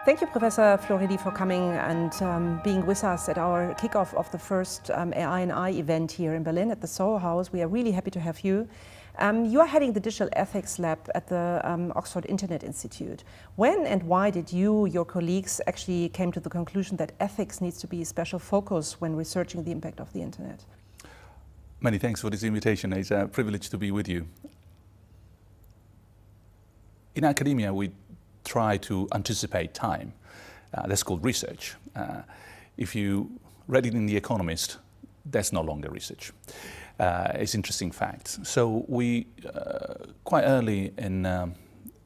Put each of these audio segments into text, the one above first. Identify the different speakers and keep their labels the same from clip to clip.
Speaker 1: Thank you, Professor Floridi, for coming and being with us at our kickoff of the first AII event here in Berlin at the Soho House. We are really happy to have you. You are heading the Digital Ethics Lab at the Oxford Internet Institute. When and why did you, your colleagues, actually came to the conclusion that ethics needs to be a special focus when researching the impact of the Internet?
Speaker 2: Many thanks for this invitation. It's a privilege to be with you. In academia, we try to anticipate time. That's called research. If you read it in The Economist, that's no longer research. It's interesting facts. So we, quite early in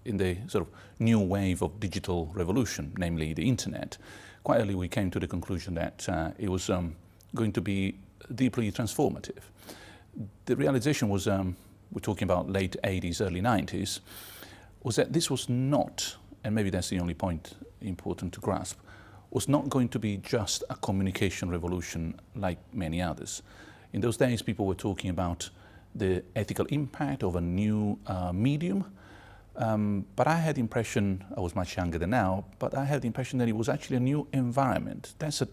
Speaker 2: the sort of new wave of digital revolution, namely the internet, quite early we came to the conclusion that it was going to be deeply transformative. The realization was, we're talking about late 80s, early 90s, was that this was not, and maybe that's the only point important to grasp, was not going to be just a communication revolution like many others. In those days, people were talking about the ethical impact of a new medium, but I had the impression, I was much younger than now, but I had the impression that it was actually a new environment. That's an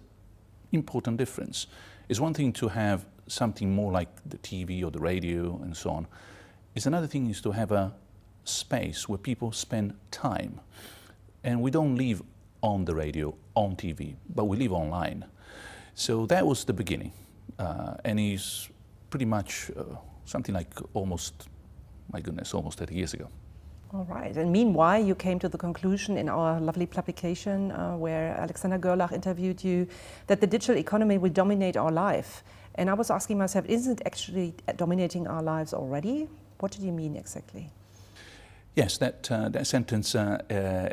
Speaker 2: important difference. It's one thing to have something more like the TV or the radio and so on. It's another thing is to have a space where people spend time. And we don't live on the radio, on TV, but we live online. So that was the beginning. And it's pretty much something like almost, my goodness, almost 30 years ago.
Speaker 1: All right. And meanwhile, you came to the conclusion in our lovely publication where Alexander Görlach interviewed you that the digital economy will dominate our life. And I was asking myself, isn't it actually dominating our lives already? What did you mean exactly?
Speaker 2: Yes, that sentence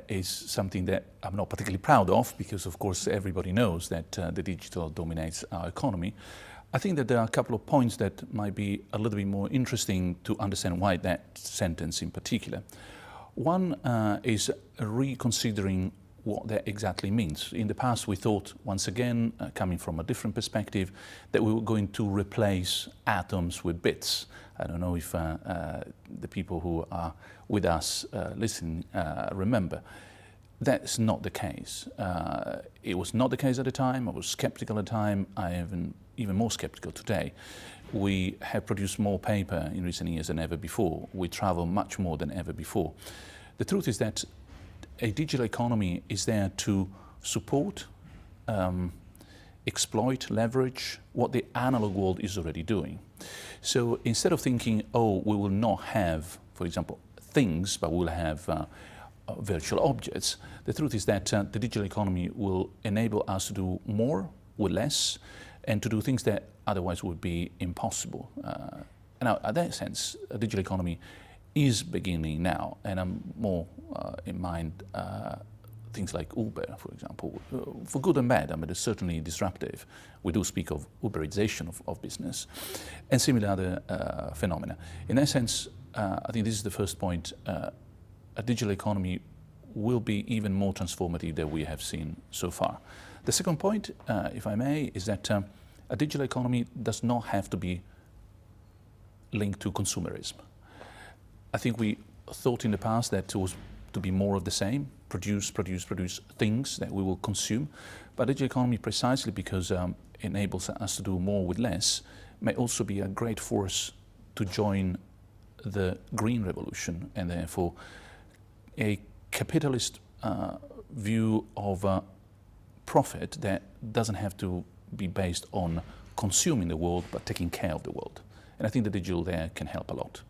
Speaker 2: is something that I'm not particularly proud of because, of course, everybody knows that the digital dominates our economy. I think that there are a couple of points that might be a little bit more interesting to understand why that sentence in particular. One is reconsidering what that exactly means. In the past, we thought, once again, coming from a different perspective, that we were going to replace atoms with bits. I don't know if the people who are with us listening remember. That's not the case. It was not the case at the time. I was skeptical at the time. I am even more skeptical today. We have produced more paper in recent years than ever before. We travel much more than ever before. The truth is that a digital economy is there to support, exploit, leverage what the analog world is already doing. So instead of thinking, oh, we will not have, for example, things, but we'll have virtual objects, the truth is that the digital economy will enable us to do more with less and to do things that otherwise would be impossible. Now, in that sense, a digital economy is beginning now, and I'm more in mind things like Uber, for example, for good and bad. I mean, it's certainly disruptive. We do speak of Uberization of business and similar other phenomena. In that sense, I think this is the first point. A digital economy will be even more transformative than we have seen so far. The second point, if I may, is that a digital economy does not have to be linked to consumerism. I think we thought in the past that it was to be more of the same, produce things that we will consume. But digital economy, precisely because it enables us to do more with less, may also be a great force to join the green revolution and therefore a capitalist view of profit that doesn't have to be based on consuming the world but taking care of the world. And I think the digital there can help a lot.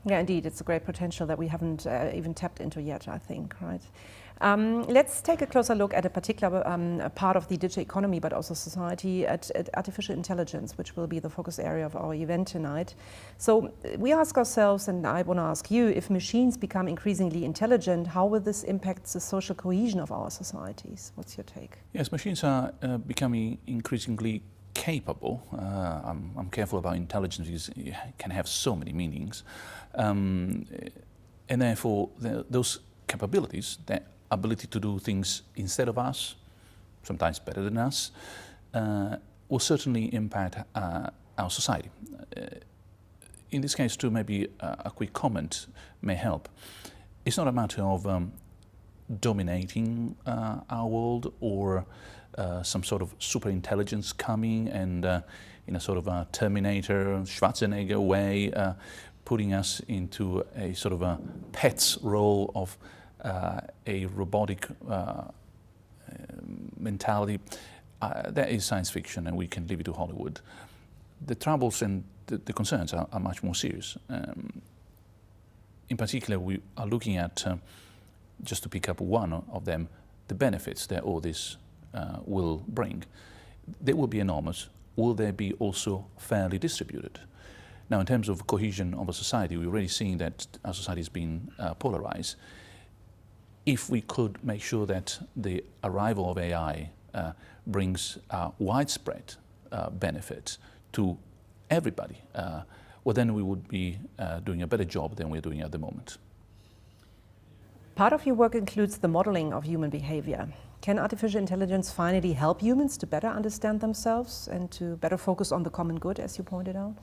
Speaker 1: Yeah, indeed, it's a great potential that we haven't even tapped into yet, I think, right? Let's take a closer look at a particular part of the digital economy, but also society, at artificial intelligence, which will be the focus area of our event tonight. So we ask ourselves, and I want to ask you, if machines become increasingly intelligent, how will this impact the social cohesion of our societies? What's your take?
Speaker 2: Yes, machines are becoming increasingly capable. I'm careful about intelligence because it can have so many meanings. And therefore, those capabilities, that ability to do things instead of us, sometimes better than us, will certainly impact our society. In this case too, maybe a quick comment may help. It's not a matter of dominating our world, or some sort of super intelligence coming and in a sort of a Terminator, Schwarzenegger way, putting us into a sort of a pet's role of a robotic mentality. That is science fiction, and we can leave it to Hollywood. The troubles and the concerns are much more serious. In particular, we are looking at, just to pick up one of them, the benefits that all this will bring. They will be enormous. Will they be also fairly distributed? Now, in terms of cohesion of a society, we're already seeing that our society has been polarized. If we could make sure that the arrival of AI brings widespread benefit to everybody, well, then we would be doing a better job than we're doing at the moment.
Speaker 1: Part of your work includes the modeling of human behavior. Can artificial intelligence finally help humans to better understand themselves and to better focus on the common good, as you pointed out?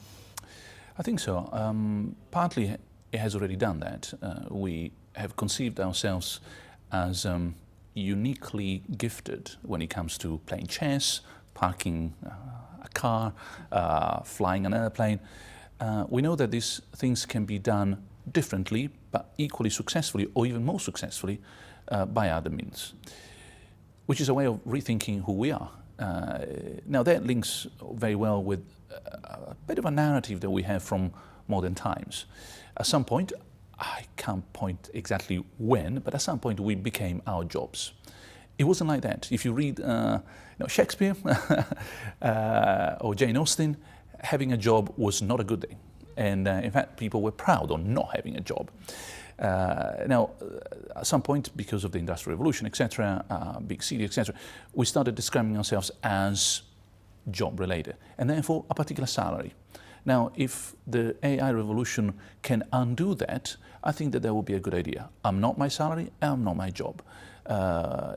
Speaker 2: I think so. Partly it has already done that. We have conceived ourselves as uniquely gifted when it comes to playing chess, parking a car, flying an airplane. We know that these things can be done differently, but equally successfully, or even more successfully, by other means, which is a way of rethinking who we are. Now that links very well with a bit of a narrative that we have from modern times. At some point, I can't point exactly when, but at some point we became our jobs. It wasn't like that. If you read Shakespeare or Jane Austen, having a job was not a good thing. And in fact, people were proud of not having a job. Now, at some point, because of the Industrial Revolution, etc., big city, etc., we started describing ourselves as job-related, and therefore a particular salary. Now, if the AI revolution can undo that, I think that will be a good idea. I'm not my salary, I'm not my job.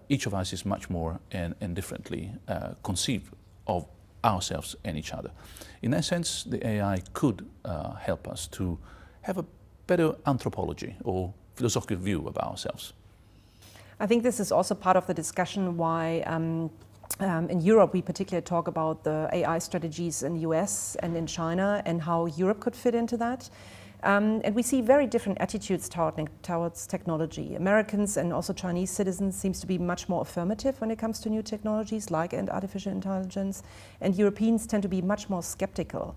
Speaker 2: Each of us is much more and differently conceived of ourselves and each other. In that sense, the AI could help us to have a better anthropology or philosophical view of ourselves.
Speaker 1: I think this is also part of the discussion why in Europe we particularly talk about the AI strategies in the US and in China and how Europe could fit into that. And we see very different attitudes towards technology. Americans and also Chinese citizens seems to be much more affirmative when it comes to new technologies like artificial intelligence, and Europeans tend to be much more skeptical.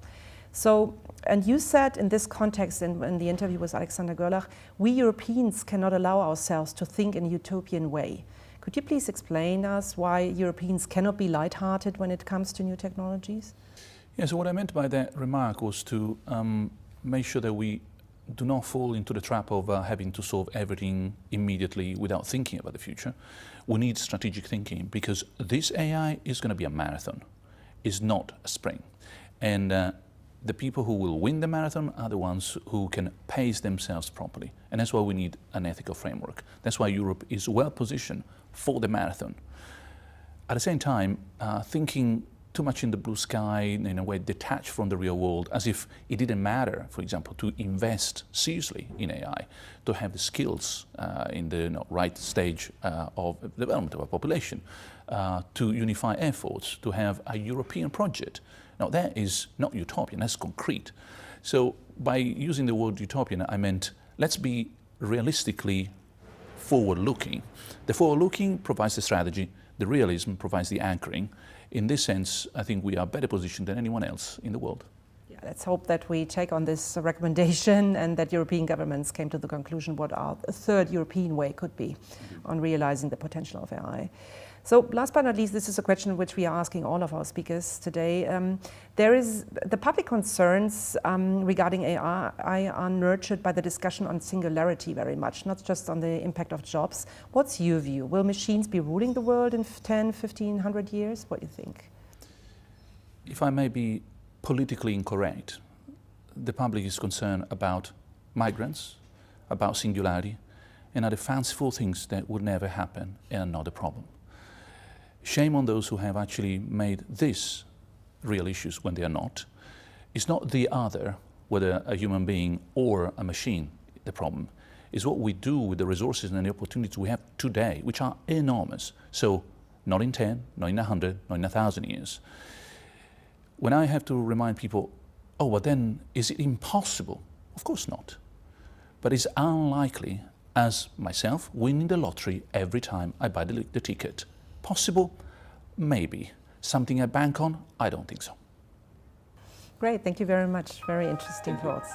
Speaker 1: So, and you said in this context, in the interview with Alexander Görlach, we Europeans cannot allow ourselves to think in a utopian way. Could you please explain us why Europeans cannot be lighthearted when it comes to new technologies?
Speaker 2: Yeah, so what I meant by that remark was to make sure that we do not fall into the trap of having to solve everything immediately without thinking about the future. We need strategic thinking, because this AI is going to be a marathon, it's not a sprint. And the people who will win the marathon are the ones who can pace themselves properly. And that's why we need an ethical framework. That's why Europe is well positioned for the marathon. At the same time, thinking too much in the blue sky, in a way detached from the real world, as if it didn't matter, for example, to invest seriously in AI, to have the skills in the right stage of development of a population, to unify efforts, to have a European project. Now that is not utopian, that's concrete. So by using the word utopian, I meant let's be realistically forward-looking. The forward-looking provides the strategy, the realism provides the anchoring. In this sense, I think we are better positioned than anyone else in the world.
Speaker 1: Yeah, let's hope that we take on this recommendation and that European governments came to the conclusion what a third European way could be on realizing the potential of AI. So last but not least, this is a question which we are asking all of our speakers today. There is the public concerns regarding AI are nurtured by the discussion on singularity very much, not just on the impact of jobs. What's your view? Will machines be ruling the world in 10, 15, 100 years? What do you think?
Speaker 2: If I may be politically incorrect, the public is concerned about migrants, about singularity, and other fanciful things that would never happen and are not a problem. Shame on those who have actually made this real issues when they are not. It's not the other, whether a human being or a machine, the problem. is what we do with the resources and the opportunities we have today, which are enormous. So not in 10, not in 100, not in 1,000 years. When I have to remind people, oh, well then, is it impossible? Of course not. But it's unlikely as myself winning the lottery every time I buy the ticket. Possible? Maybe. Something I bank on? I don't think so.
Speaker 1: Great, thank you very much. Very interesting thoughts.